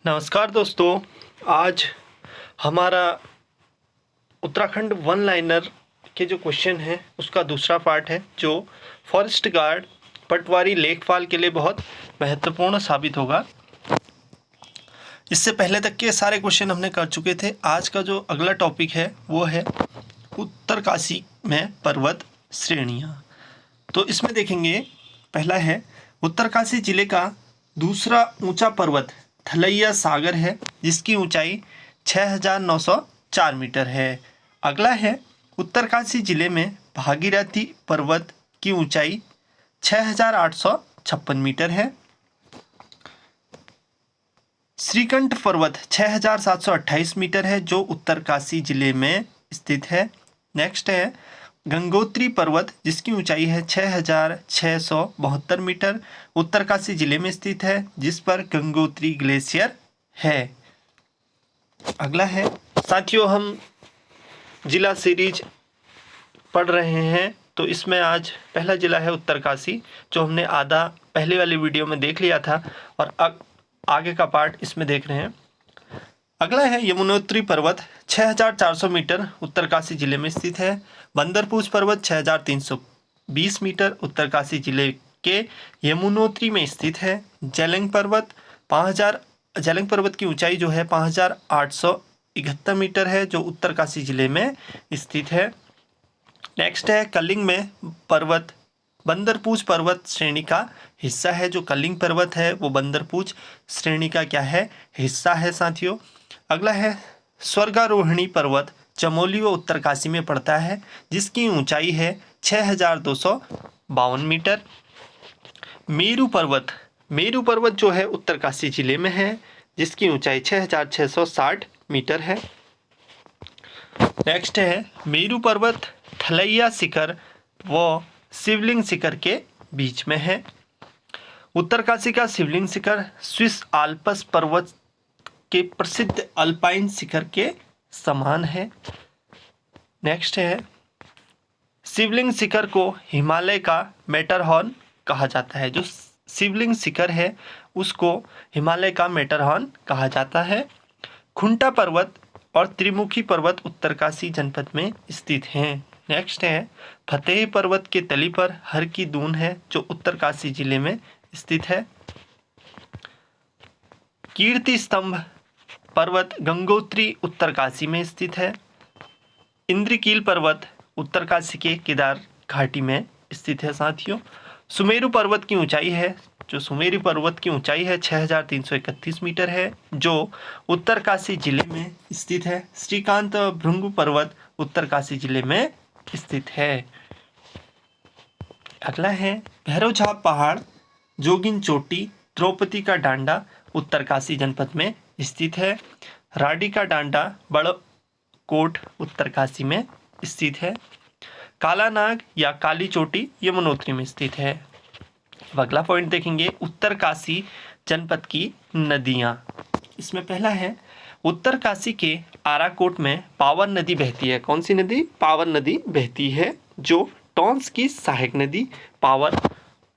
नमस्कार दोस्तों। आज हमारा उत्तराखंड वन लाइनर के जो क्वेश्चन है उसका दूसरा पार्ट है, जो फॉरेस्ट गार्ड पटवारी लेखपाल के लिए बहुत महत्वपूर्ण साबित होगा। इससे पहले तक के सारे क्वेश्चन हमने कर चुके थे। आज का जो अगला टॉपिक है वो है उत्तरकाशी में पर्वत श्रेणियाँ। तो इसमें देखेंगे, पहला है उत्तरकाशी जिले का दूसरा ऊंचा पर्वत थलैया सागर है, जिसकी ऊंचाई 6,904 मीटर है। अगला है उत्तरकाशी जिले में भागीरथी पर्वत की ऊंचाई 6,856 मीटर है। श्रीकंठ पर्वत 6,728 मीटर है, जो उत्तरकाशी जिले में स्थित है। नेक्स्ट है गंगोत्री पर्वत, जिसकी ऊंचाई है 6,672 मीटर, उत्तरकाशी जिले में स्थित है, जिस पर गंगोत्री ग्लेशियर है। अगला है साथियों, हम जिला सीरीज पढ़ रहे हैं, तो इसमें आज पहला जिला है उत्तरकाशी, जो हमने आधा पहले वाली वीडियो में देख लिया था और आगे का पार्ट इसमें देख रहे हैं। अगला है यमुनोत्री पर्वत 6,400 मीटर, उत्तरकाशी जिले में स्थित है। बंदरपूछ पर्वत 6,320 मीटर, उत्तरकाशी जिले के यमुनोत्री में स्थित है। जेलंग पर्वत की ऊंचाई जो है 5,871 मीटर है, जो उत्तरकाशी जिले में स्थित है। नेक्स्ट है कलिंग में पर्वत बंदरपूछ पर्वत श्रेणी का हिस्सा है। जो कलिंग पर्वत है वो बंदरपूछ श्रेणी का क्या है, हिस्सा है साथियों। अगला है स्वर्गारोहिणी पर्वत चमोली व उत्तरकाशी में पड़ता है, जिसकी ऊंचाई है 6,252 मीटर। मेरू पर्वत जो है उत्तरकाशी जिले में है, जिसकी ऊंचाई 6,660 मीटर है। नेक्स्ट है मेरू पर्वत थलैया शिखर व शिवलिंग शिखर के बीच में है। उत्तरकाशी का शिवलिंग शिखर स्विस आल्प्स पर्वत के प्रसिद्ध अल्पाइन शिखर के समान है। नेक्स्ट है शिवलिंग शिखर को हिमालय का मैटरहॉर्न कहा जाता है। जो शिवलिंग शिखर है उसको हिमालय का मैटरहॉर्न कहा जाता है। खुंटा पर्वत और त्रिमुखी पर्वत उत्तरकाशी जनपद में स्थित हैं। नेक्स्ट है फतेह पर्वत के तली पर हर की दून है, जो उत्तरकाशी जिले में स्थित है। कीर्ति स्तंभ पर्वत गंगोत्री उत्तरकाशी में स्थित है। इंद्रकील पर्वत उत्तरकाशी के केदार घाटी में स्थित है साथियों। सुमेरु पर्वत की ऊंचाई है, जो सुमेरु पर्वत की ऊंचाई है 6,331 मीटर है, जो उत्तरकाशी जिले में स्थित है। श्रीकांत भृंगु पर्वत उत्तरकाशी जिले में स्थित है। अगला है भैरवझाप पहाड़, जोगिन चोटी, द्रौपदी का डांडा उत्तरकाशी जनपद में स्थित है। राडी का डांडा बड़कोट उत्तरकाशी में स्थित है। कालानाग या काली चोटी यमुनोत्री में स्थित है। अगला पॉइंट देखेंगे उत्तरकाशी जनपद की नदियां। इसमें पहला है उत्तरकाशी के आराकोट में पावन नदी बहती है। कौन सी नदी? पावन नदी बहती है, जो टॉन्स की सहायक नदी पावन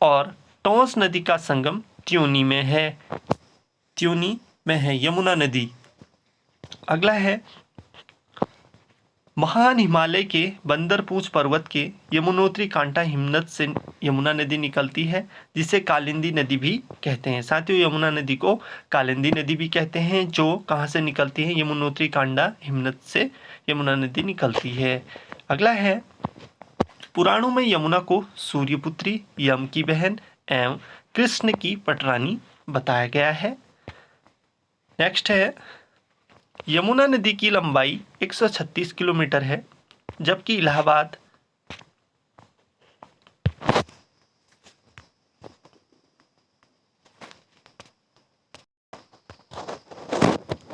और टॉन्स नदी का संगम त्यूनी में है। यमुना नदी। अगला है महान हिमालय के बंदरपूछ पर्वत के यमुनोत्री कांटा हिमनद से यमुना नदी निकलती है, जिसे कालिंदी नदी भी कहते हैं। साथियों, यमुना नदी को कालिंदी नदी भी कहते हैं, जो कहाँ से निकलती है? यमुनोत्री कांडा हिमनद से यमुना नदी निकलती है। अगला है पुराणों में यमुना को सूर्यपुत्री, यम की बहन एवं कृष्ण की पटरानी बताया गया है। नेक्स्ट है यमुना नदी की लंबाई 136 किलोमीटर है, जबकि इलाहाबाद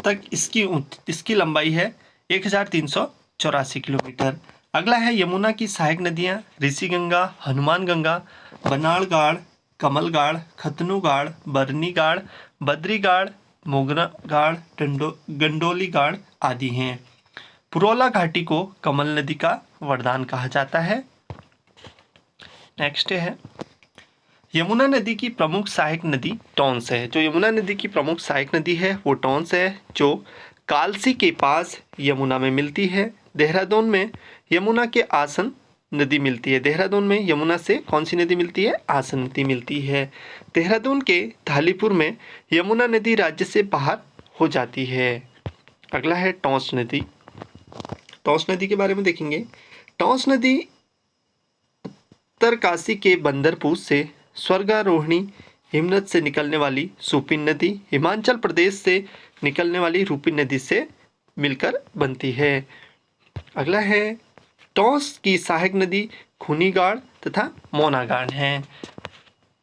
तक इसकी लंबाई है 1,384 किलोमीटर। अगला है यमुना की सहायक नदियां ऋषिगंगा, हनुमान गंगा, बनाड़गाड़, कमलगाड़, खतनुगाड़, बरनीगाड़, बद्रीगाड़, मोगरागाड़, गंडोलीगाड़ आदि हैं। पुरोला घाटी को कमल नदी का वरदान कहा जाता है। नेक्स्ट है यमुना नदी की प्रमुख सहायक नदी टॉन्स है। जो यमुना नदी की प्रमुख सहायक नदी है वो टॉन्स है, जो कालसी के पास यमुना में मिलती है। देहरादून में यमुना के आसन नदी मिलती है। देहरादून में यमुना से कौन सी नदी मिलती है? आसन नदी मिलती है। देहरादून के धालीपुर में यमुना नदी राज्य से बाहर हो जाती है। अगला है टॉन्स नदी। टॉन्स नदी के बारे में देखेंगे। टॉन्स नदी उत्तरकाशी के बंदरपुर से स्वर्गारोहिणी हिमनद से निकलने वाली सुपिन नदी, हिमाचल प्रदेश से निकलने वाली रूपिन नदी से मिलकर बनती है। अगला है टॉन्स की सहायक नदी खूनीगाड़ तथा मोनागाड़ है।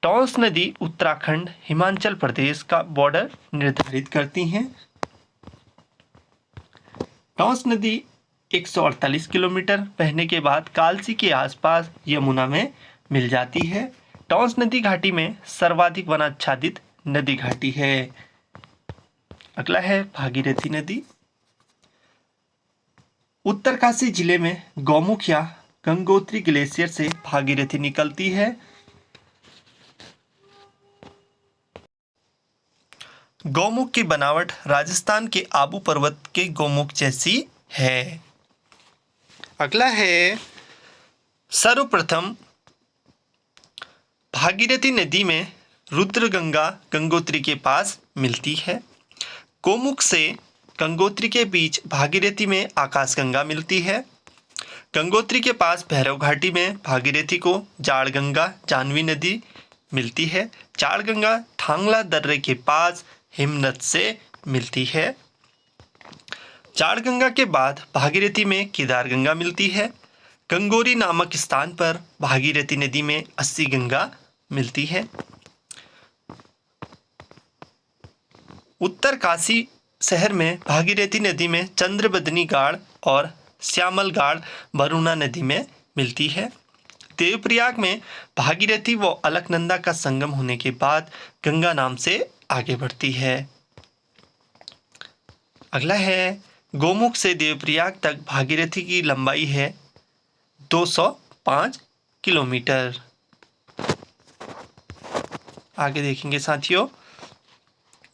टॉन्स नदी उत्तराखंड हिमाचल प्रदेश का बॉर्डर निर्धारित करती हैं। टॉन्स नदी 148 किलोमीटर बहने के बाद कालसी के आसपास यमुना में मिल जाती है। टॉन्स नदी घाटी में सर्वाधिक वनाच्छादित नदी घाटी है। अगला है भागीरथी नदी। उत्तरकाशी जिले में गौमुख या गंगोत्री ग्लेशियर से भागीरथी निकलती है। गौमुख की बनावट राजस्थान के आबू पर्वत के गौमुख जैसी है। अगला है सर्वप्रथम भागीरथी नदी में रुद्रगंगा गंगोत्री के पास मिलती है। गौमुख से गंगोत्री के बीच भागीरथी में आकाशगंगा मिलती है। गंगोत्री के पास भैरव घाटी में भागीरथी को जाड़गंगा जाह्नवी नदी मिलती है। जाड़गंगा थांगला दर्रे के पास हिमनद से मिलती है। जाड़गंगा के बाद भागीरथी में केदारगंगा मिलती है। गंगोरी नामक स्थान पर भागीरथी नदी में अस्सी गंगा मिलती है। उत्तरकाशी शहर में भागीरथी नदी में चंद्रबदनी गाड़ और श्यामल गाड़ वरुणा नदी में मिलती है। देवप्रयाग में भागीरथी व अलकनंदा का संगम होने के बाद गंगा नाम से आगे बढ़ती है। अगला है गौमुख से देवप्रयाग तक भागीरथी की लंबाई है 205 किलोमीटर। आगे देखेंगे साथियों,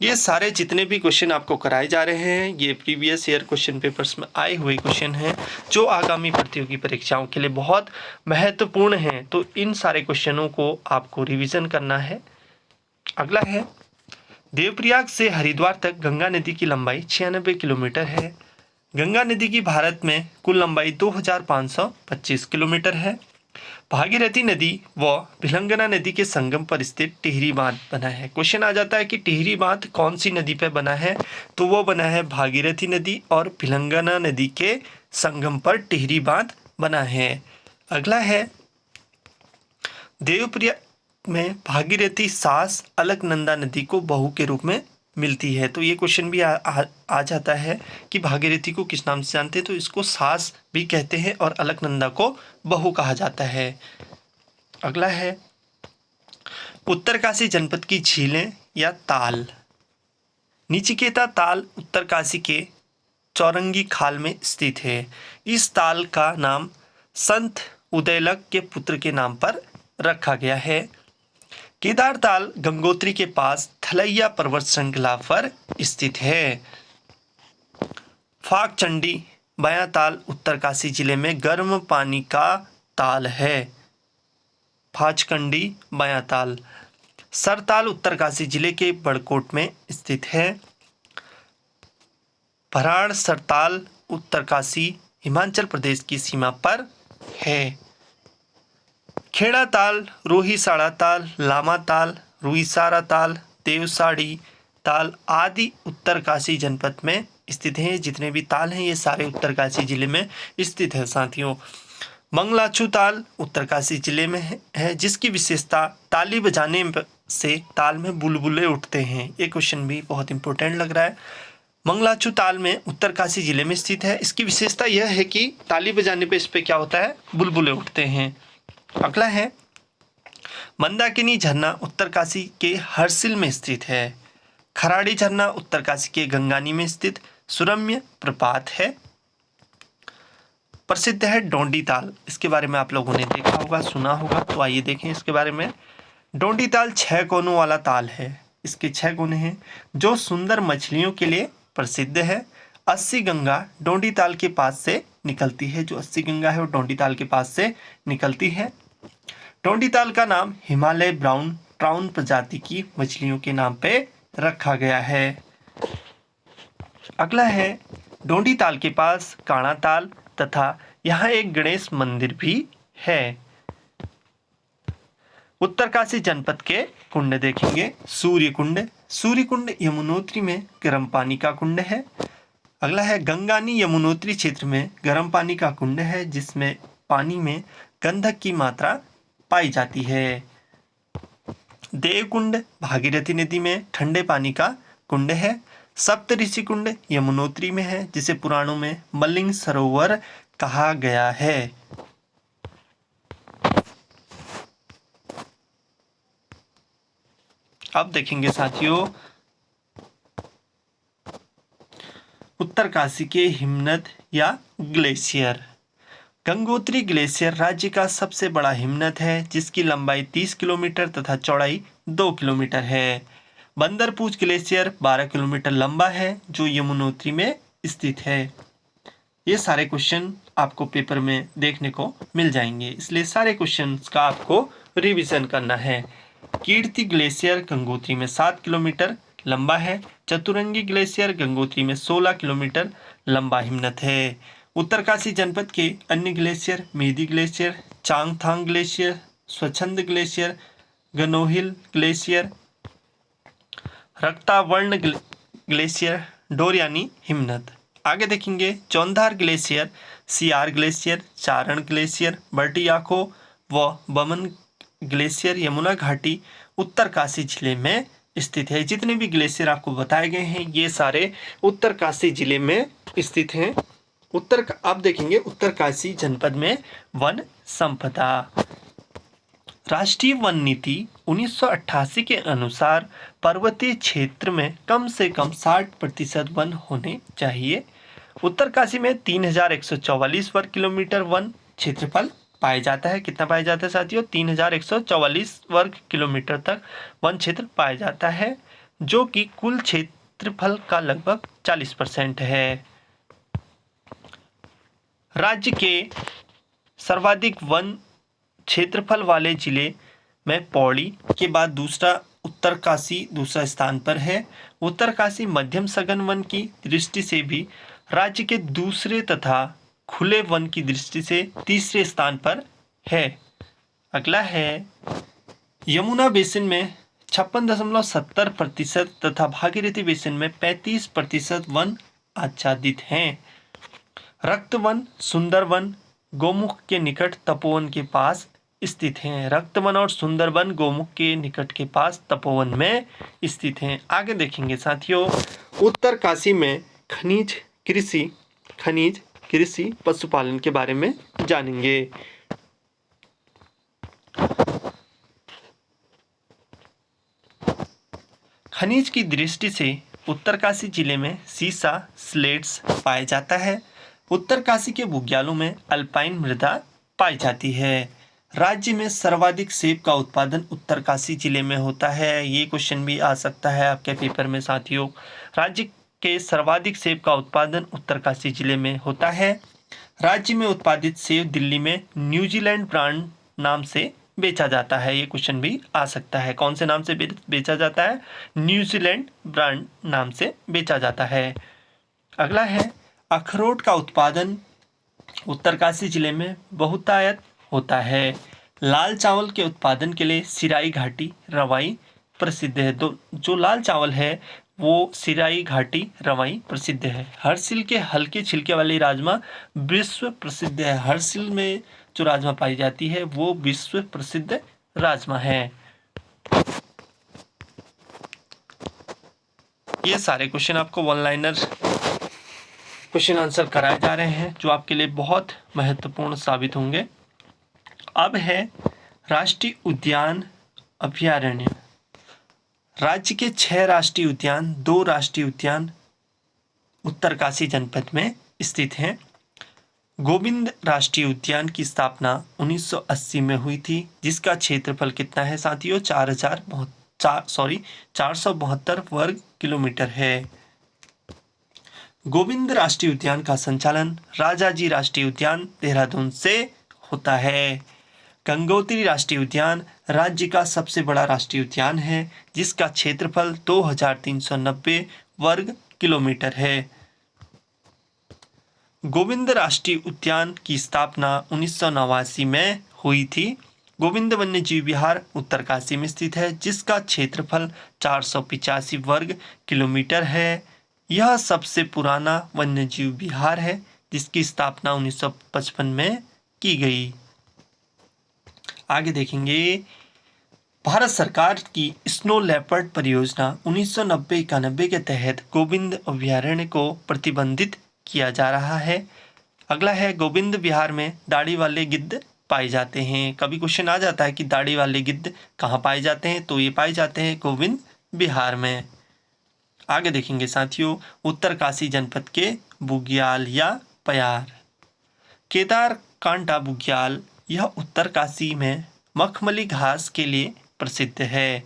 ये सारे जितने भी क्वेश्चन आपको कराए जा रहे हैं ये प्रीवियस ईयर क्वेश्चन पेपर्स में आए हुए क्वेश्चन हैं जो आगामी प्रतियोगी परीक्षाओं के लिए बहुत महत्वपूर्ण हैं। तो इन सारे क्वेश्चनों को आपको रिवीजन करना है। अगला है देवप्रयाग से हरिद्वार तक गंगा नदी की लंबाई 96 किलोमीटर है। गंगा नदी की भारत में कुल लंबाई 2525 किलोमीटर है। भागीरथी नदी व भिलंगना नदी के संगम पर स्थित टिहरी बांध बना है। क्वेश्चन आ जाता है कि टिहरी बांध कौन सी नदी पर बना है, तो वो बना है भागीरथी नदी और भिलंगना नदी के संगम पर टिहरी बांध बना है। अगला है देवप्रयाग में भागीरथी सास अलकनंदा नदी को बहू के रूप में मिलती है। तो ये क्वेश्चन भी आ जाता है कि भागीरथी को किस नाम से जानते हैं, तो इसको सास भी कहते हैं और अलकनंदा को बहू कहा जाता है। अगला है उत्तरकाशी जनपद की झीलें या ताल। निचिकेता ताल उत्तरकाशी के चौरंगी खाल में स्थित है। इस ताल का नाम संत उदयलक के पुत्र के नाम पर रखा गया है। केदार ताल गंगोत्री के पास थलैया पर्वत श्रृंखला पर स्थित है। फाकचंडी बयां ताल उत्तरकाशी जिले में गर्म पानी का ताल है। फाचकंडी बयां ताल। सरताल उत्तरकाशी जिले के बड़कोट में स्थित है। भराड़ सरताल उत्तरकाशी हिमाचल प्रदेश की सीमा पर है। खेड़ा ताल, रोहिसाड़ा ताल, लामा ताल, रुईसारा ताल, देवसाड़ी ताल आदि उत्तरकाशी जनपद में स्थित हैं। जितने भी ताल हैं ये सारे उत्तरकाशी जिले में स्थित है। साथियों, मंगलाचू ताल उत्तरकाशी जिले में है जिसकी विशेषता ताली बजाने से ताल में बुलबुले उठते हैं। ये क्वेश्चन भी बहुत इंपॉर्टेंट लग रहा है। मंगलाचू ताल में उत्तरकाशी जिले में स्थित है। इसकी विशेषता यह है कि ताली बजाने पे इस पे क्या होता है, बुलबुले उठते हैं। अगला है मंदाकिनी झरना उत्तरकाशी के हरसिल में स्थित है। खराड़ी झरना उत्तरकाशी के गंगानी में स्थित सुरम्य प्रपात है। प्रसिद्ध है डोंडी ताल, इसके बारे में आप लोगों ने देखा होगा, सुना होगा, तो आइए देखें इसके बारे में। डोंडी ताल 6 कोनों वाला ताल है, इसके 6 कोने हैं, जो सुंदर मछलियों के लिए प्रसिद्ध है। 80 गंगा डोंडी ताल के पास से निकलती है, जो 80 गंगा है वो डोंडी ताल के पास से निकलती है। डोंडी ताल का नाम हिमालय ब्राउन ट्राउन प्रजाति की मछलियों के नाम पे रखा गया है। अगला है डोंडी ताल के पास काणा ताल तथा यहाँ एक गणेश मंदिर भी है। उत्तरकाशी जनपद के कुंड देखेंगे। सूर्य कुंड, सूर्य कुंड यमुनोत्री में गर्म पानी का कुंड है। अगला है गंगानी यमुनोत्री क्षेत्र में गर्म पानी का कुंड है, जिसमें पानी में गंधक की मात्रा पाई जाती है। देवकुंड भागीरथी नदी में ठंडे पानी का कुंड है। सप्तऋषि कुंड यमुनोत्री में है, जिसे पुराणों में मलिंग सरोवर कहा गया है। अब देखेंगे साथियों उत्तरकाशी के हिमनद या ग्लेशियर। गंगोत्री ग्लेशियर राज्य का सबसे बड़ा हिमनद है, जिसकी लंबाई 30 किलोमीटर तथा चौड़ाई 2 किलोमीटर है। बंदरपूछ ग्लेशियर 12 किलोमीटर लंबा है, जो यमुनोत्री में स्थित है। ये सारे क्वेश्चन आपको पेपर में देखने को मिल जाएंगे, इसलिए सारे क्वेश्चंस का आपको रिवीजन करना है। कीर्ति ग्लेशियर गंगोत्री में 7 किलोमीटर लंबा है। चतुरंगी ग्लेशियर गंगोत्री में 16 किलोमीटर लंबा हिमनद है। उत्तरकाशी जनपद के अन्य ग्लेशियर मेदी ग्लेशियर, चांगथांग ग्लेशियर, स्वच्छंद ग्लेशियर, गनोहिल ग्लेशियर, रक्तावर्ण ग्लेशियर, डोर यानी हिमनद। आगे देखेंगे चौंधार ग्लेशियर, सियार ग्लेशियर, चारण ग्लेशियर, बर्टियाको व बमन ग्लेशियर यमुना घाटी उत्तरकाशी जिले में स्थित है। जितने भी ग्लेशियर आपको बताए गए हैं ये सारे उत्तरकाशी जिले में स्थित हैं। अब देखेंगे उत्तरकाशी जनपद में वन संपदा। राष्ट्रीय वन नीति 1988 के अनुसार पर्वतीय क्षेत्र में कम से कम 60% वन होने चाहिए। उत्तरकाशी में 3144 वर्ग किलोमीटर वन क्षेत्रफल पाया जाता है। कितना पाया जाता है साथियों? 3144 वर्ग किलोमीटर तक वन क्षेत्र पाया जाता है, जो कि कुल क्षेत्रफल का लगभग 40% है। राज्य के सर्वाधिक वन क्षेत्रफल वाले जिले में पौड़ी के बाद उत्तरकाशी दूसरा स्थान पर है। उत्तरकाशी मध्यम सघन वन की दृष्टि से भी राज्य के दूसरे तथा खुले वन की दृष्टि से तीसरे स्थान पर है। अगला है यमुना बेसिन में 56.70% तथा भागीरथी बेसिन में 35% वन आच्छादित हैं। रक्तवन, सुंदरवन गोमुख के निकट तपोवन के पास स्थित हैं। रक्तवन और सुंदरवन गोमुख के निकट के पास तपोवन में स्थित हैं। आगे देखेंगे साथियों उत्तरकाशी में खनिज कृषि पशुपालन के बारे में जानेंगे। खनिज की दृष्टि से उत्तरकाशी जिले में सीसा स्लेट्स पाया जाता है। उत्तरकाशी के बुग्यालों में अल्पाइन मृदा पाई जाती है। राज्य में सर्वाधिक सेब का उत्पादन उत्तरकाशी जिले में होता है। ये क्वेश्चन भी आ सकता है आपके पेपर में साथियों। राज्य के सर्वाधिक सेब का उत्पादन उत्तरकाशी जिले में होता है। राज्य में उत्पादित सेब दिल्ली में न्यूजीलैंड ब्रांड नाम से बेचा जाता है। ये क्वेश्चन भी आ सकता है। कौन से नाम से बेचा जाता है? न्यूजीलैंड ब्रांड नाम से बेचा जाता है। अगला है अखरोट का उत्पादन उत्तरकाशी जिले में बहुतायत होता है। लाल चावल के उत्पादन के लिए सिराई घाटी रवाई प्रसिद्ध है। जो लाल चावल है वो सिराई घाटी रवाई प्रसिद्ध है। हरसिल के हल्के छिलके वाली राजमा विश्व प्रसिद्ध है। हरसिल में जो राजमा पाई जाती है वो विश्व प्रसिद्ध राजमा है। ये सारे क्वेश्चन आपको वन लाइनर क्वेश्चन आंसर कराए जा रहे हैं, जो आपके लिए बहुत महत्वपूर्ण साबित होंगे। अब है राष्ट्रीय उद्यान अभयारण्य। राज्य के 6 राष्ट्रीय उद्यान, 2 राष्ट्रीय उद्यान उत्तरकाशी जनपद में स्थित हैं। गोविंद राष्ट्रीय उद्यान की स्थापना 1980 में हुई थी, जिसका क्षेत्रफल कितना है साथियों? 472 वर्ग किलोमीटर है। गोविंद राष्ट्रीय उद्यान का संचालन राजाजी राष्ट्रीय उद्यान देहरादून से होता है। गंगोत्री राष्ट्रीय उद्यान राज्य का सबसे बड़ा राष्ट्रीय उद्यान है, जिसका क्षेत्रफल 2390 वर्ग किलोमीटर है। गोविंद राष्ट्रीय उद्यान की स्थापना 1989 में हुई थी। गोविंद वन्यजीव विहार उत्तरकाशी में स्थित है, जिसका क्षेत्रफल 485 वर्ग किलोमीटर है। यह सबसे पुराना वन्यजीव विहार है, जिसकी स्थापना 1955 में की गई। आगे देखेंगे, भारत सरकार की स्नो लेपर्ड परियोजना 1990-91 के तहत गोविंद अभयारण्य को प्रतिबंधित किया जा रहा है। अगला है, गोविंद विहार में दाढ़ी वाले गिद्ध पाए जाते हैं। कभी क्वेश्चन आ जाता है कि दाढ़ी वाले गिद्ध कहाँ पाए जाते हैं, तो ये पाए जाते हैं गोविंद विहार में। आगे देखेंगे साथियों, उत्तरकाशी जनपद के बुग्याल या पयार। केदार कांटा बुग्याल यह उत्तरकाशी में मखमली घास के लिए प्रसिद्ध है।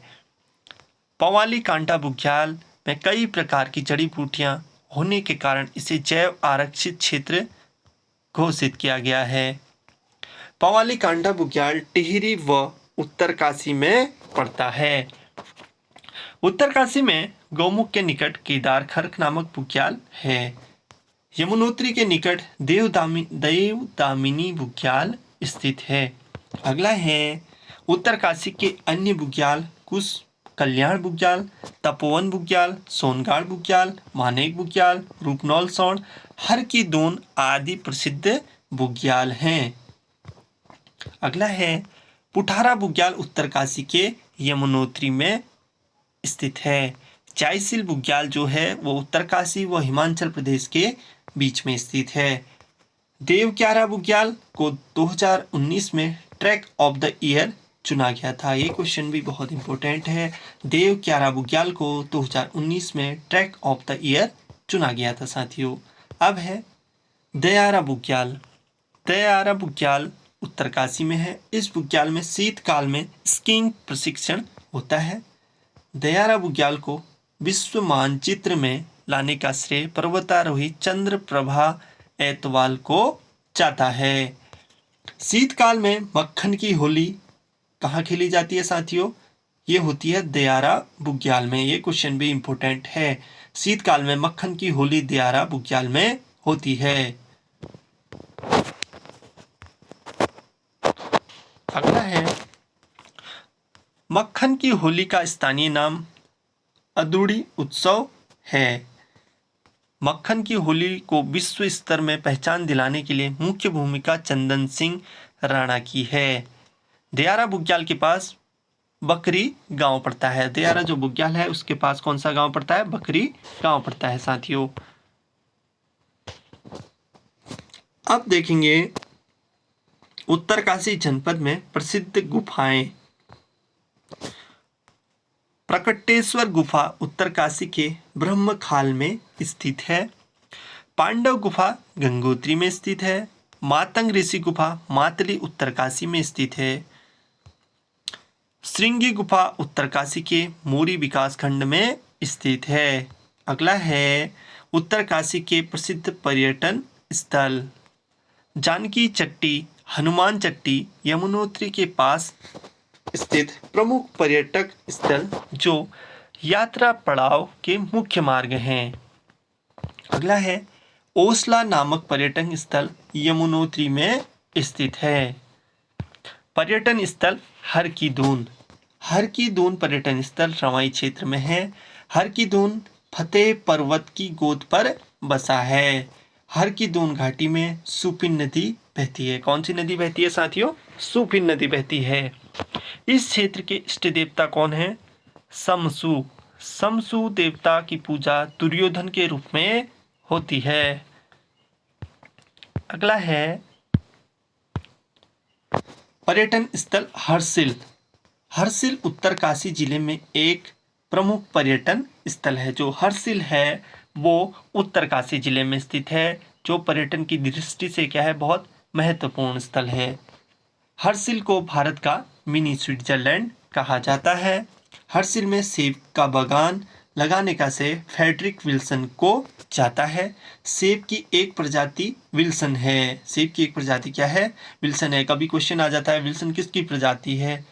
पवाली कांटा बुग्याल में कई प्रकार की जड़ी बूटियां होने के कारण इसे जैव आरक्षित क्षेत्र घोषित किया गया है। पवाली कांटा बुग्याल टिहरी व उत्तरकाशी में पड़ता है। उत्तरकाशी में गौमुख के निकट केदार खर्क नामक बुग्याल है। यमुनोत्री के निकट देवदामिनी बुग्याल स्थित है। अगला है, उत्तरकाशी के अन्य बुग्याल कुश कल्याण बुग्याल, तपोवन बुग्याल, सोनगाड़ बुग्याल, मानेक बुग्याल, रूपनौल सौंड, हर की दून आदि प्रसिद्ध बुग्याल हैं। अगला है, पुठारा बुग्याल उत्तरकाशी के यमुनोत्री में स्थित है। चाईसिल बुग्याल जो है वो उत्तरकाशी व हिमाचल प्रदेश के बीच में स्थित है। देवक्यारा बुग्याल को 2019 में ट्रैक ऑफ द ईयर चुना गया था। ये क्वेश्चन भी बहुत इंपॉर्टेंट है। देवक्यारा बुग्याल को 2019 में ट्रैक ऑफ द ईयर चुना गया था साथियों। अब है दयारा बुग्याल। दयारा बुग्याल उत्तरकाशी में है। इस बुग्याल में शीतकाल में स्कीइंग प्रशिक्षण होता है। दयारा बुग्याल को विश्व मानचित्र में लाने का श्रेय पर्वतारोही चंद्रप्रभा एतवाल को जाता है। शीतकाल में मक्खन की होली कहाँ खेली जाती है साथियों? ये होती है दयारा बुग्याल में। ये क्वेश्चन भी इंपॉर्टेंट है। शीतकाल में मक्खन की होली दयारा बुग्याल में होती है। अगला है, मक्खन की होली का स्थानीय नाम अदूड़ी उत्सव है। मक्खन की होली को विश्व स्तर में पहचान दिलाने के लिए मुख्य भूमिका चंदन सिंह राणा की है। दयारा बुग्याल के पास बकरी गांव पड़ता है। दयारा जो बुग्याल है उसके पास कौन सा गांव पड़ता है? बकरी गांव पड़ता है साथियों। अब देखेंगे उत्तरकाशी जनपद में प्रसिद्ध गुफाएं। प्रकटेश्वर गुफा उत्तरकाशी के ब्रह्मखाल में स्थित है। पांडव गुफा गंगोत्री में स्थित है। मातंग ऋषि गुफा मातली उत्तरकाशी में स्थित है। श्रृंगी गुफा उत्तरकाशी के मोरी विकासखंड में स्थित है। अगला है, उत्तरकाशी के प्रसिद्ध पर्यटन स्थल जानकी चट्टी हनुमान चट्टी यमुनोत्री के पास स्थित प्रमुख पर्यटक स्थल जो यात्रा पड़ाव के मुख्य मार्ग हैं। अगला है, ओसला नामक पर्यटन स्थल यमुनोत्री में स्थित है। पर्यटन स्थल हर की दून। हर की दून पर्यटन स्थल रवाई क्षेत्र में है। हर की दून फतेह पर्वत की गोद पर बसा है। हर की दून घाटी में सुपिन नदी बहती है। कौन सी नदी बहती है साथियों? सुपिन नदी बहती है। इस क्षेत्र के इष्ट देवता कौन है? समसु। समसु देवता की पूजा दुर्योधन के रूप में होती है। अगला है, पर्यटन स्थल हर्षिल। हर्षिल उत्तरकाशी जिले में एक प्रमुख पर्यटन स्थल है। जो हर्षिल है वो उत्तरकाशी जिले में स्थित है। जो पर्यटन की दृष्टि से क्या है, बहुत महत्वपूर्ण स्थल है। हर्सिल को भारत का मिनी स्विट्जरलैंड कहा जाता है। हर्सिल में सेब का बागान लगाने का श्रेय फ्रेडरिक विल्सन को जाता है। सेब की एक प्रजाति विल्सन है। सेब की एक प्रजाति क्या है, विल्सन है। कभी क्वेश्चन आ जाता है विल्सन किसकी प्रजाति है,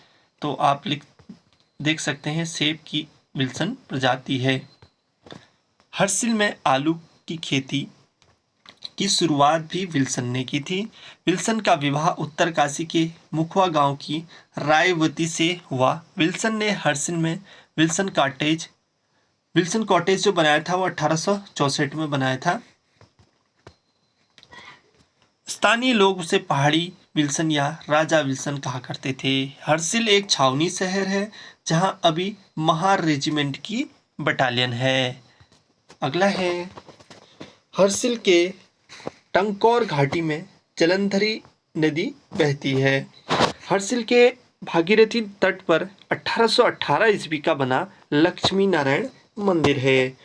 तो आप देख सकते हैं सेब की विल्सन प्रजाति है। हर्सिल में आलू की खेती की शुरुआत भी विल्सन ने की थी। विल्सन का विवाह उत्तरकाशी के मुखवा गांव की रायवती से हुआ। विल्सन ने हर्सिल में विल्सन कॉटेज जो बनाया था वो 1864 में बनाया था। स्थानीय लोग उसे पहाड़ी विल्सन या राजा विल्सन कहा करते थे। हर्सिल एक छावनी शहर है जहां अभी महार रेजिमेंट की बटालियन है। अगला है, हर्सिल के टंकौर घाटी में जलंधरी नदी बहती है। हर्सिल के भागीरथी तट पर 1818 ईस्वी का बना लक्ष्मी नारायण मंदिर है।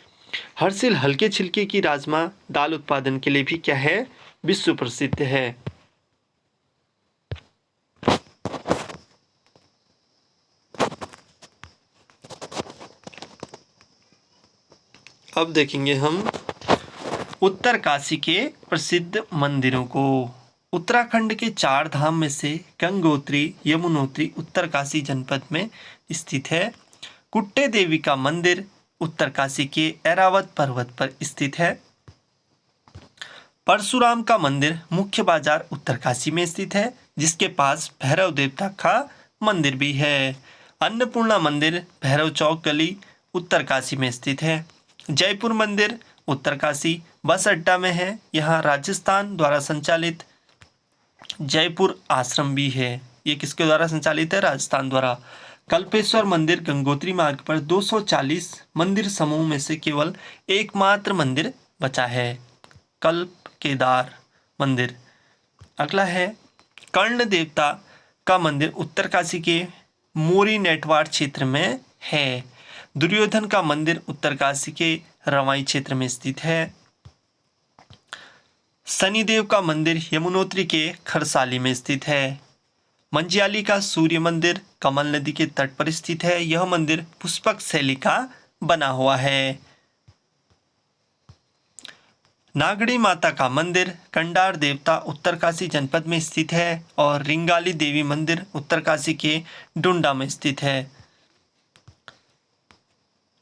हर्सिल हल्के छिलके की राजमा दाल उत्पादन के लिए भी क्या है, विश्व प्रसिद्ध है। अब देखेंगे हम उत्तरकाशी के प्रसिद्ध मंदिरों को। उत्तराखंड के 4 धाम में से गंगोत्री यमुनोत्री उत्तरकाशी जनपद में स्थित है। कुट्टे देवी का मंदिर उत्तरकाशी के ऐरावत पर्वत पर स्थित है। परशुराम का मंदिर मुख्य बाजार उत्तरकाशी में स्थित है, जिसके पास भैरव देवता का मंदिर भी है। अन्नपूर्णा मंदिर भैरव चौक गली उत्तरकाशी में स्थित है। जयपुर मंदिर उत्तरकाशी बस अड्डा में है। यहाँ राजस्थान द्वारा संचालित जयपुर आश्रम भी है। ये किसके द्वारा संचालित है, राजस्थान द्वारा। कल्पेश्वर मंदिर गंगोत्री मार्ग पर 240 मंदिर समूह में से केवल एकमात्र मंदिर बचा है, कल्प केदार मंदिर। अगला है, कर्ण देवता का मंदिर उत्तरकाशी के मोरी नेटवाड़ क्षेत्र में है। दुर्योधन का मंदिर उत्तरकाशी के रवाई क्षेत्र में स्थित है। शनिदेव का मंदिर यमुनोत्री के खरसाली में स्थित है। मंजियाली का सूर्य मंदिर कमल नदी के तट पर स्थित है। यह मंदिर पुष्पक शैली का बना हुआ है। नागड़ी माता का मंदिर कंडार देवता उत्तरकाशी जनपद में स्थित है और रिंगाली देवी मंदिर उत्तरकाशी के डुंडा में स्थित है।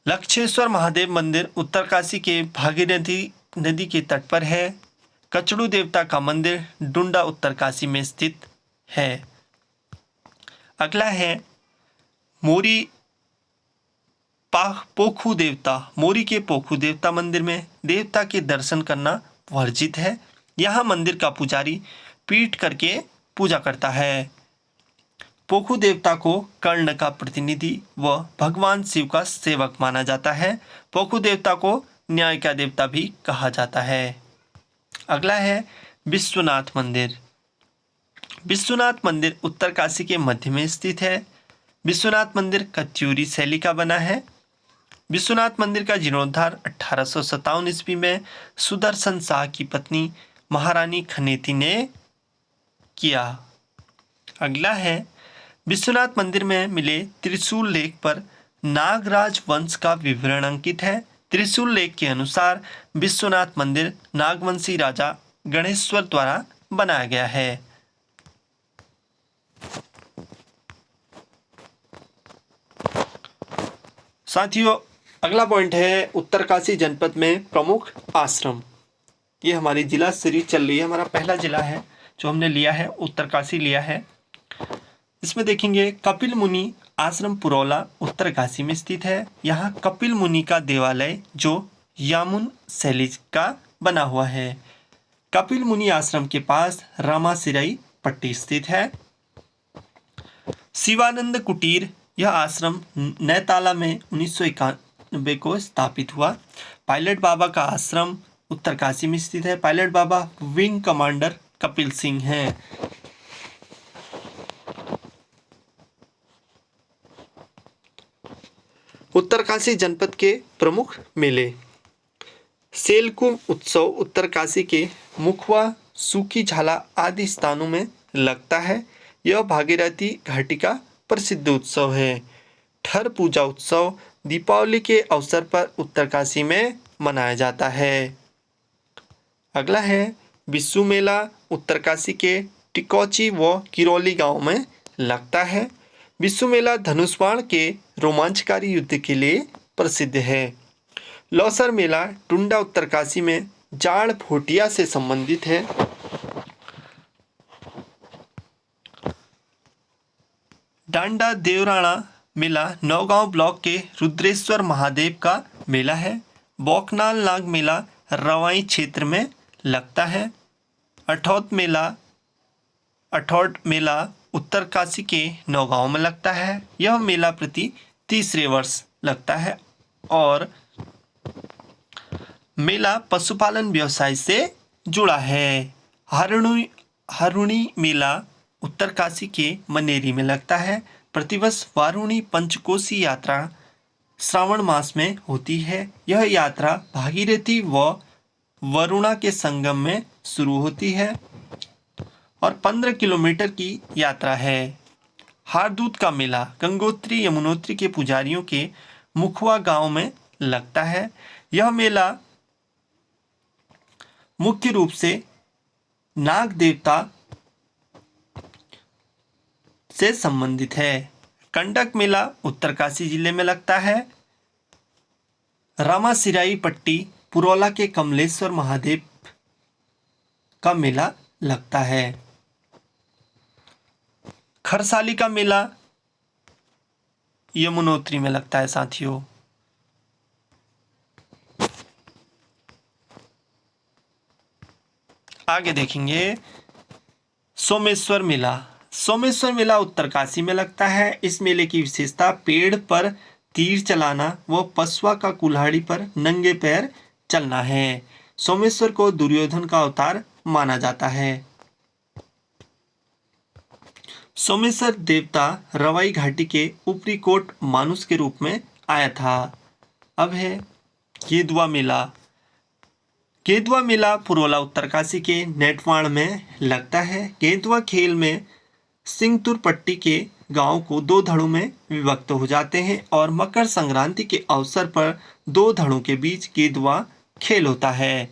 लक्षेश्वर महादेव मंदिर उत्तरकाशी के भागीरथी नदी के तट पर है। कचड़ू देवता का मंदिर डुंडा उत्तरकाशी में स्थित है। अगला है, मोरी पोखू देवता। मोरी के पोखू देवता मंदिर में देवता के दर्शन करना वर्जित है। यहाँ मंदिर का पुजारी पीठ करके पूजा करता है। पोखू देवता को कर्ण का प्रतिनिधि व भगवान शिव का सेवक माना जाता है। पोखू देवता को न्याय का देवता भी कहा जाता है। अगला है, विश्वनाथ मंदिर। विश्वनाथ मंदिर उत्तरकाशी के मध्य में स्थित है। विश्वनाथ मंदिर कत्यूरी शैली का बना है। विश्वनाथ मंदिर का जीर्णोद्धार 1857 ईस्वी में सुदर्शन शाह की पत्नी महारानी खनेती ने किया। अगला है, विश्वनाथ मंदिर में मिले त्रिशूल लेख पर नागराज वंश का विवरण अंकित है। त्रिशूल लेख के अनुसार विश्वनाथ मंदिर नागवंशी राजा गणेश्वर द्वारा बनाया गया है। साथियों, अगला पॉइंट है उत्तरकाशी जनपद में प्रमुख आश्रम। ये हमारी जिला सीरीज चल रही है। हमारा पहला जिला है जो हमने लिया है, उत्तरकाशी लिया है। इसमें देखेंगे कपिल मुनि आश्रम पुरौला उत्तरकाशी में स्थित है। यहाँ कपिल मुनि का देवालय जो यामुन शैली का बना हुआ है। कपिल मुनि आश्रम के पास रामासिराई पट्टी स्थित है। शिवानंद कुटीर, यह आश्रम नैताला में 1991 को स्थापित हुआ। पायलट बाबा का आश्रम उत्तरकाशी में स्थित है। पायलट बाबा विंग कमांडर कपिल सिंह हैं। उत्तरकाशी जनपद के प्रमुख मेले। सेलकुंभ उत्सव उत्तरकाशी के मुखवा, सूखी झाला आदि स्थानों में लगता है। यह भागीरथी घाटी का प्रसिद्ध उत्सव है। ठर पूजा उत्सव दीपावली के अवसर पर उत्तरकाशी में मनाया जाता है। अगला है बिस्सू मेला, उत्तरकाशी के टिकोची व किरौली गांव में लगता है। बिस्सू मेला धनुष बाण के रोमांचकारी युद्ध के लिए प्रसिद्ध है। लौसर मेला टुंडा उत्तरकाशी में जाड़ भोटिया से संबंधित है। डांडा देवराणा मेला नौगांव ब्लॉक के रुद्रेश्वर महादेव का मेला है। बोकनाल नाग मेला रवाई क्षेत्र में लगता है। अठौत मेला उत्तरकाशी के नौगांव में लगता है। यह मेला प्रति तीसरे वर्ष लगता है और मेला पशुपालन व्यवसाय से जुड़ा है। हरुणी मेला उत्तरकाशी के मनेरी में लगता है। प्रतिवर्ष वारुणी पंचकोशी यात्रा श्रावण मास में होती है। यह यात्रा भागीरथी व वरुणा के संगम में शुरू होती है और 15 किलोमीटर की यात्रा है। हारदूत का मेला गंगोत्री यमुनोत्री के पुजारियों के मुखवा गांव में लगता है। यह मेला मुख्य रूप से नाग देवता से संबंधित है। कंडक मेला उत्तरकाशी जिले में लगता है। रामासिराई पट्टी पुरौला के कमलेश्वर महादेव का मेला लगता है। खरसाली का मेला यमुनोत्री में लगता है साथियों। आगे देखेंगे सोमेश्वर मेला। सोमेश्वर मेला उत्तरकाशी में लगता है। इस मेले की विशेषता पेड़ पर तीर चलाना व पशुआ का कुल्हाड़ी पर नंगे पैर चलना है। सोमेश्वर को दुर्योधन का अवतार माना जाता है। सोमेश्वर देवता रवाई घाटी के ऊपरी कोट मानुष के रूप में आया था। अब है केदुआ मेला। केदुआ मेला पुरोला उत्तरकाशी के नेटवाण में लगता है। केदुआ खेल में सिंगतुर पट्टी के गांव को 2 धड़ों में विभक्त हो जाते हैं और मकर संक्रांति के अवसर पर 2 धड़ों के बीच केदुआ खेल होता है।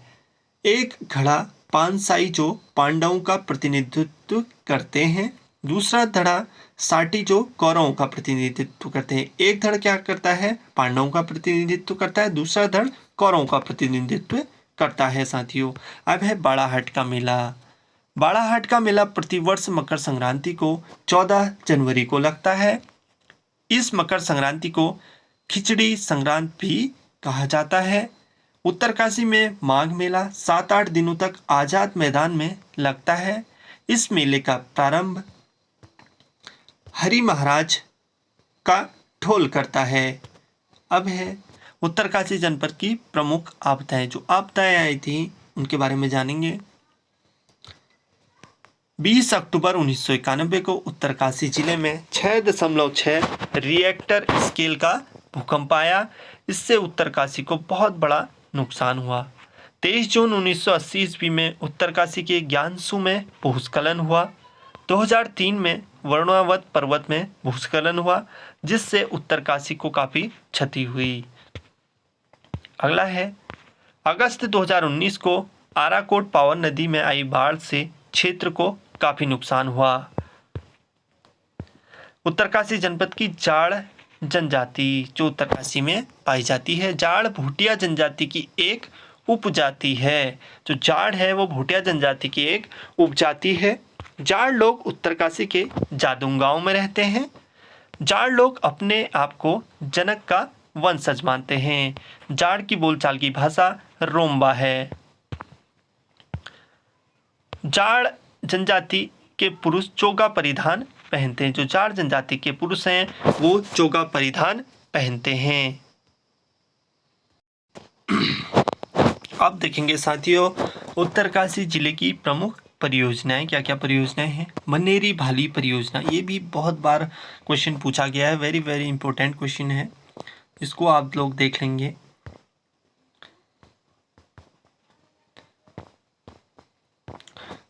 एक घड़ा पानसाई जो पांडवों का प्रतिनिधित्व करते हैं, दूसरा धड़ा साटी जो कौरवों का प्रतिनिधित्व करते हैं। एक धड़ क्या करता है? पांडवों का प्रतिनिधित्व करता है, दूसरा धड़ कौरवों का प्रतिनिधित्व करता है साथियों। अब है बाड़ाहाट का मेला। बाड़ाहाट का मेला प्रतिवर्ष मकर संक्रांति को 14 जनवरी को लगता है। इस मकर संक्रांति को खिचड़ी संक्रांत भी कहा जाता है। उत्तरकाशी में माघ मेला 7-8 दिनों तक आजाद मैदान में लगता है। इस मेले का प्रारंभ हरि महाराज का ढोल करता है। अब है उत्तरकाशी जनपद की प्रमुख आपदाएं। जो आपदाएं आई थी उनके बारे में जानेंगे। 20 अक्टूबर 1991 को उत्तरकाशी जिले में 6.6 रिएक्टर स्केल का भूकंप आया। इससे उत्तरकाशी को बहुत बड़ा नुकसान हुआ। 23 जून 1980 ईस्वी में उत्तरकाशी के ज्ञानसू में भूस्खलन हुआ। 2003 में वरुणावत पर्वत में भूस्खलन हुआ जिससे उत्तरकाशी को काफ़ी क्षति हुई। अगला है अगस्त 2019 को आराकोट पावर नदी में आई बाढ़ से क्षेत्र को काफी नुकसान हुआ। उत्तरकाशी जनपद की जाड़ जनजाति जो उत्तरकाशी में पाई जाती है, जाड़ भूटिया जनजाति की एक उपजाति है। जो जाड़ है वो भूटिया जनजाति की एक उपजाति है। जाड़ लोग उत्तरकाशी के जादूंग गांव में रहते हैं। जाड़ लोग अपने आप को जनक का वंशज मानते हैं। जाड़ की बोलचाल की भाषा रोम्बा है। जाड़ जनजाति के पुरुष चोगा परिधान पहनते हैं। जो जाड़ जनजाति के पुरुष हैं वो चोगा परिधान पहनते हैं। अब देखेंगे साथियों उत्तरकाशी जिले की प्रमुख परियोजनाएं। क्या क्या परियोजनाएं हैं? मनेरी भाली परियोजना, ये भी बहुत बार क्वेश्चन पूछा गया है। वेरी वेरी इंपॉर्टेंट क्वेश्चन है, इसको आप लोग देख लेंगे।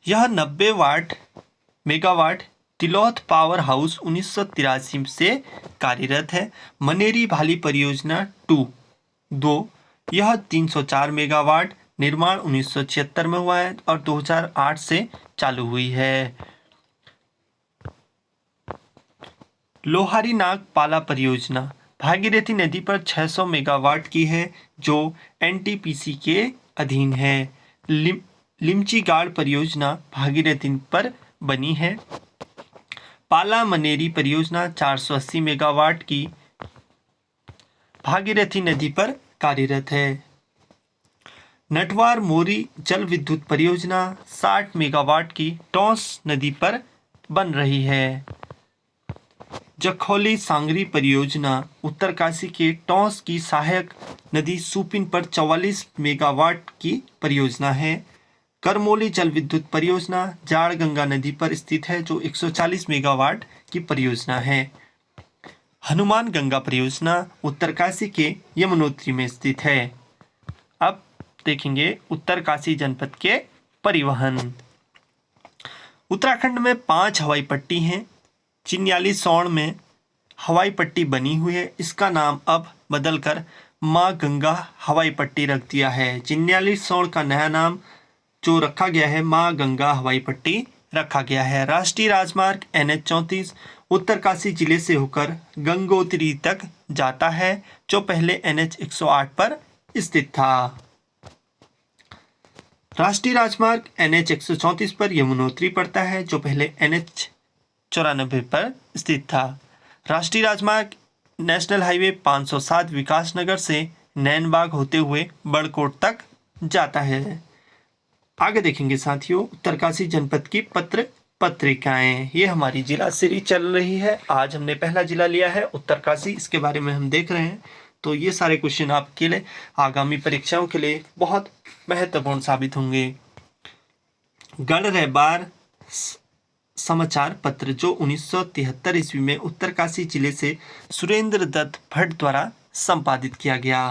यह 90 वाट मेगावाट तिलौथ पावर हाउस 1983 से कार्यरत है। मनेरी भाली परियोजना 2 यह 304 मेगावाट निर्माण 1976 में हुआ है और 2008 से चालू हुई है। लोहारी नाग पाला परियोजना भागीरथी नदी पर 600 मेगावाट की है जो एनटीपीसी के अधीन है। लिमचीगाड़ परियोजना भागीरथी पर बनी है। पाला मनेरी परियोजना 480 मेगावाट की भागीरथी नदी पर कार्यरत है। नटवार मोरी जल विद्युत परियोजना 60 मेगावाट की टॉस नदी पर बन रही है। जखौली सांगरी परियोजना उत्तरकाशी के टॉस की सहायक नदी सुपिन पर 44 मेगावाट की परियोजना है। करमोली जल विद्युत परियोजना जाड़ गंगा नदी पर स्थित है जो 140 मेगावाट की परियोजना है। हनुमान गंगा परियोजना उत्तरकाशी के यमुनोत्री में स्थित है। अब देखेंगे उत्तरकाशी जनपद के परिवहन। उत्तराखंड में 5 हवाई पट्टी हैं। चिन्याली सौण में हवाई पट्टी बनी हुई है। इसका नाम अब बदलकर माँ गंगा हवाई पट्टी रख दिया है। चिन्याली सौण का नया नाम जो रखा गया है माँ गंगा हवाई पट्टी रखा गया है। राष्ट्रीय राजमार्ग NH 34 उत्तरकाशी जिले से होकर गंगोत्री तक जाता है जो पहले NH 108 पर स्थित था। राष्ट्रीय राजमार्ग NH 134 पर यमुनोत्री पड़ता है जो पहले NH 94 पर स्थित था। राष्ट्रीय राजमार्ग नेशनल हाईवे 507 विकासनगर से नैनबाग होते हुए बड़कोट तक जाता है। आगे देखेंगे साथियों उत्तरकाशी जनपद की पत्र पत्रिकाएं। ये हमारी जिला सीरीज चल रही है। आज हमने पहला जिला लिया है उत्तरकाशी, इसके बारे में हम देख रहे हैं। तो ये सारे क्वेश्चन आपके लिए आगामी परीक्षाओं के लिए बहुत महत्वपूर्ण साबित होंगे। गढ़ रहबार समाचार पत्र जो 1973 ईस्वी में उत्तरकाशी जिले से सुरेंद्र दत्त भट्ट द्वारा संपादित किया गया।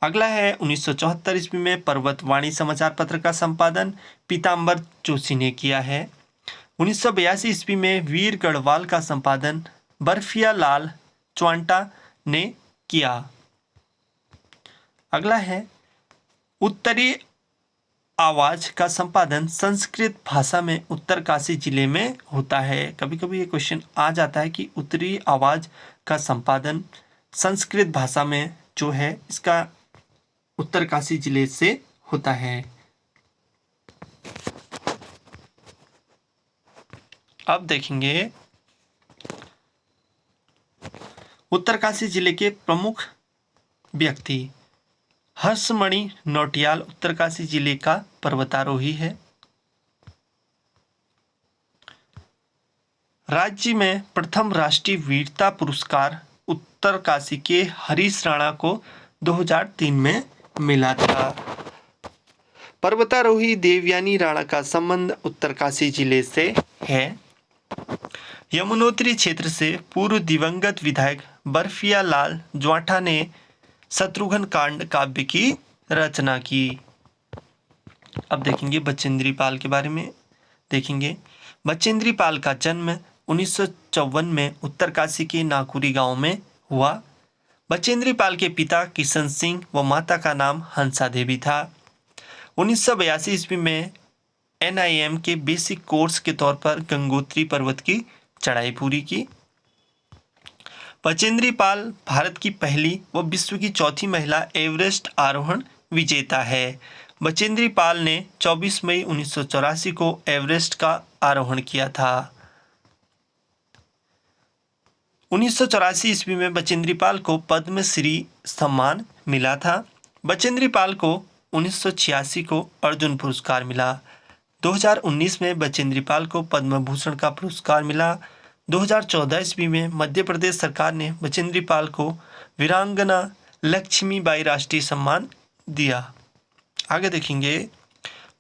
अगला है 1974 ईस्वी में पर्वतवाणी समाचार पत्र का संपादन पीताम्बर जोशी ने किया है। 1982 ईस्वी में वीर गढ़वाल का संपादन बर्फिया लाल च्वांटा ने किया। अगला है उत्तरी आवाज का संपादन संस्कृत भाषा में उत्तरकाशी जिले में होता है। कभी कभी ये क्वेश्चन आ जाता है कि उत्तरी आवाज का संपादन संस्कृत भाषा में जो है इसका उत्तरकाशी जिले से होता है। अब देखेंगे उत्तरकाशी जिले के प्रमुख व्यक्ति। हर्षमणि नौटियाल उत्तरकाशी जिले का पर्वतारोही है। राज्य में प्रथम राष्ट्रीय वीरता पुरस्कार उत्तरकाशी के हरीश राणा को 2003 में मिला था। पर्वतारोही देवयानी राणा का संबंध उत्तरकाशी जिले से है। यमुनोत्री क्षेत्र से पूर्व दिवंगत विधायक बर्फिया लाल ज्वाठा ने शत्रुघ्न कांड काव्य की रचना की। अब देखेंगे बचेंद्री पाल के बारे में देखेंगे। बचेंद्री पाल का जन्म 1954 में उत्तरकाशी के नाकुरी गांव में हुआ। बचेंद्री पाल के पिता किशन सिंह व माता का नाम हंसा देवी था। 1982 ईस्वी में NIM के बेसिक कोर्स के तौर पर गंगोत्री पर्वत की चढ़ाई पूरी की। बचेंद्री पाल भारत की पहली व विश्व की चौथी महिला एवरेस्ट आरोहण विजेता है। बचेंद्री पाल ने 24 मई 1984 को एवरेस्ट का आरोहण किया था। 1984 ईस्वी में बचेंद्री पाल को पद्मश्री सम्मान मिला था। बचेंद्री पाल को 1986 को अर्जुन पुरस्कार मिला। 2019 में बचेंद्री पाल को पद्म भूषण का पुरस्कार मिला। 2014 ईस्वी में मध्य प्रदेश सरकार ने बचेंद्री पाल को वीरांगना लक्ष्मीबाई राष्ट्रीय सम्मान दिया। आगे देखेंगे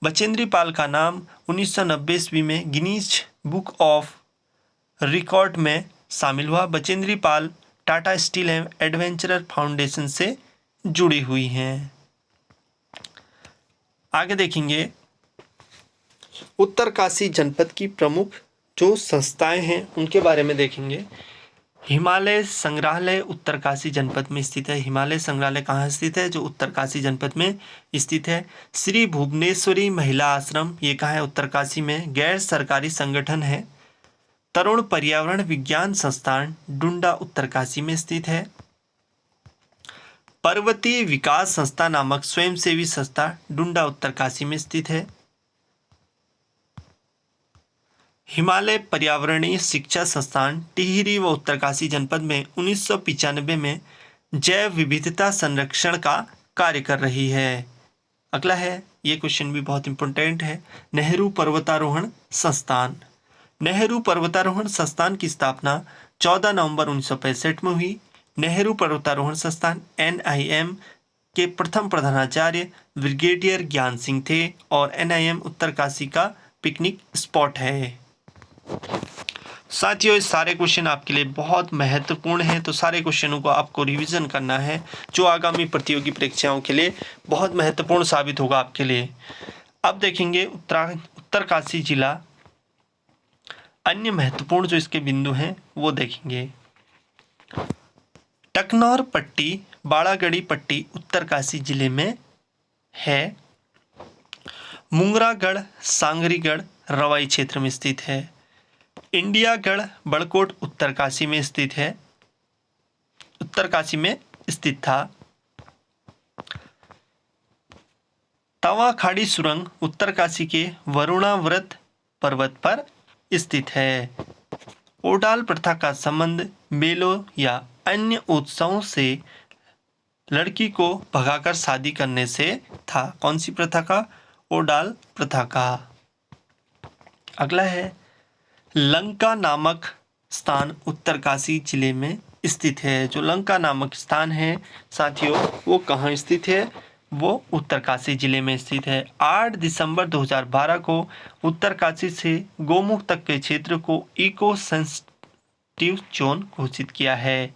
बचेंद्री पाल का नाम 1990 ईस्वी में गिनीज बुक ऑफ रिकॉर्ड में शामिल हुआ। Bachendri Pal Tata steel and adventure foundation से जुड़ी हुई हैं। आगे देखेंगे उत्तरकाशी जनपद की प्रमुख जो संस्थाएं हैं उनके बारे में देखेंगे। हिमालय संग्रहालय उत्तरकाशी जनपद में स्थित है। हिमालय संग्रहालय कहाँ स्थित है? जो उत्तरकाशी जनपद में स्थित है। श्री भुवनेश्वरी महिला आश्रम, ये कहाँ है? उत्तरकाशी में। गैर सरकारी संगठन है तरुण पर्यावरण विज्ञान संस्थान, डुंडा उत्तरकाशी में स्थित है। पर्वतीय विकास संस्था नामक स्वयंसेवी संस्था डुंडा उत्तरकाशी में स्थित है। हिमालय पर्यावरणीय शिक्षा संस्थान टिहरी व उत्तरकाशी जनपद में 1995 में जैव विविधता संरक्षण का कार्य कर रही है। अगला है, ये क्वेश्चन भी बहुत इंपॉर्टेंट है, नेहरू पर्वतारोहण संस्थान। नेहरू पर्वतारोहण संस्थान की स्थापना 14 नवंबर 1965 में हुई। नेहरू पर्वतारोहण संस्थान NIM के प्रथम प्रधानाचार्य ब्रिगेडियर ज्ञान सिंह थे और NIM उत्तरकाशी का पिकनिक स्पॉट है। साथियों, इस सारे क्वेश्चन आपके लिए बहुत महत्वपूर्ण हैं, तो सारे क्वेश्चनों को आपको रिवीजन करना है जो आगामी प्रतियोगी परीक्षाओं के लिए बहुत महत्वपूर्ण साबित होगा आपके लिए। अब देखेंगे उत्तरकाशी जिला, अन्य महत्वपूर्ण जो इसके बिंदु हैं वो देखेंगे। टकनौर पट्टी, बाड़ागढ़ी पट्टी उत्तरकाशी जिले में है। मुंगरागढ़ सांगरीगढ़ रवाई क्षेत्र में स्थित है। इंडियागढ़ बड़कोट उत्तरकाशी में स्थित है, उत्तरकाशी में स्थित था। तवा खाड़ी सुरंग उत्तरकाशी के वरुणाव्रत पर्वत पर स्थित है। ओडाल प्रथा का संबंध मेलों या अन्य उत्सवों से लड़की को भगाकर शादी करने से था। कौन सी प्रथा का? ओडाल प्रथा का। अगला है, लंका नामक स्थान उत्तरकाशी जिले में स्थित है। जो लंका नामक स्थान है साथियों वो कहाँ स्थित है? वो उत्तरकाशी जिले में स्थित है। 8 दिसंबर 2012 को उत्तरकाशी से गोमुख तक के क्षेत्र को इको सेंसिटिव जोन घोषित किया है।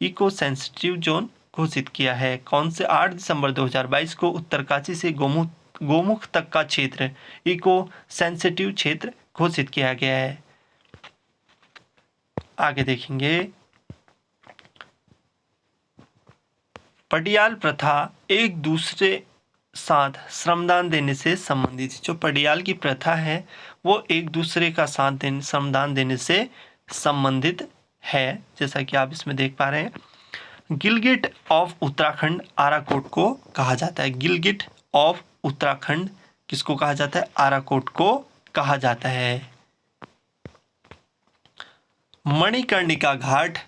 इको सेंसिटिव जोन घोषित किया है। कौन से? 8 दिसंबर 2022 को उत्तरकाशी से गोमुख तक का क्षेत्र इको सेंसिटिव क्षेत्र घोषित किया गया है। आगे देखेंगे, पडियाल प्रथा एक दूसरे साथ श्रमदान देने से संबंधित। जो पडियाल की प्रथा है वो एक दूसरे का साथ श्रमदान देने से संबंधित है, जैसा कि आप इसमें देख पा रहे हैं। गिलगिट ऑफ उत्तराखंड आराकोट को कहा जाता है। गिलगिट ऑफ उत्तराखंड किसको कहा जाता है? आराकोट को कहा जाता है। मणिकर्णिका घाट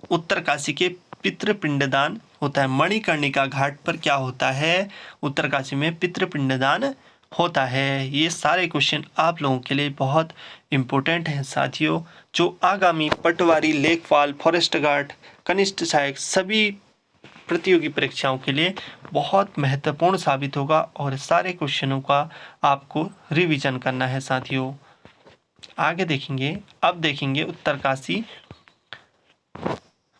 उत्तरकाशी के पितृपिंडदान होता है। मणिकर्णिका घाट पर क्या होता है? उत्तरकाशी में पितृपिंडदान होता है। ये सारे क्वेश्चन आप लोगों के लिए बहुत इम्पोर्टेंट हैं साथियों, जो आगामी पटवारी, लेखपाल, फॉरेस्ट गार्ड, कनिष्ठ सहायक सभी प्रतियोगी परीक्षाओं के लिए बहुत महत्वपूर्ण साबित होगा और सारे क्वेश्चनों का आपको रिवीजन करना है साथियों। आगे देखेंगे, अब देखेंगे उत्तरकाशी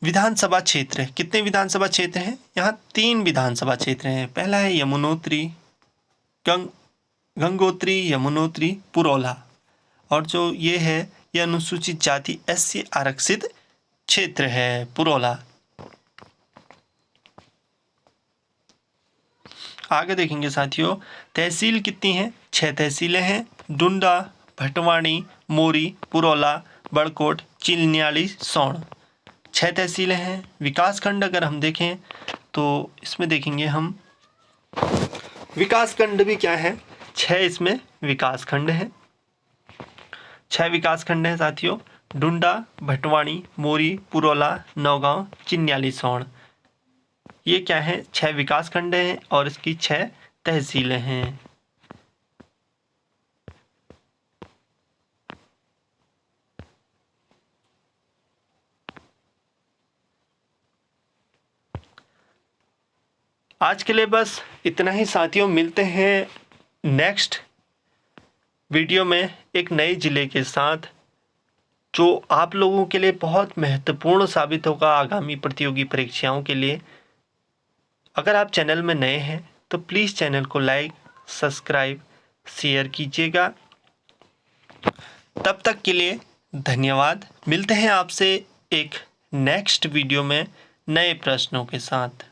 विधानसभा क्षेत्र। कितने विधानसभा क्षेत्र हैं? यहाँ 3 विधानसभा क्षेत्र हैं। पहला है यमुनोत्री, गंगोत्री, यमुनोत्री, पुरौला, और जो ये है ये अनुसूचित जाति SC आरक्षित क्षेत्र है पुरौला। आगे देखेंगे साथियों, तहसील कितनी हैं? 6 तहसीलें हैं। डुंडा, भटवाणी, मोरी, पुरौला, बड़कोट, चिलन्याली, सौण, 6 तहसीलें हैं। विकासखंड अगर हम देखें तो इसमें देखेंगे हम विकासखंड भी क्या है? 6 इसमें विकासखंड हैं। 6 विकासखंड हैं साथियों, डुंडा, भटवाणी, मोरी, पुरौला, नौगांव, चिन्याली, सौण। ये क्या है? 6 विकासखंड हैं और इसकी 6 तहसीलें हैं। आज के लिए बस इतना ही साथियों। मिलते हैं नेक्स्ट वीडियो में एक नए जिले के साथ, जो आप लोगों के लिए बहुत महत्वपूर्ण साबित होगा आगामी प्रतियोगी परीक्षाओं के लिए। अगर आप चैनल में नए हैं तो प्लीज़ चैनल को लाइक, सब्सक्राइब शेयर कीजिएगा। तब तक के लिए धन्यवाद। मिलते हैं आपसे एक नेक्स्ट वीडियो में नए प्रश्नों के साथ।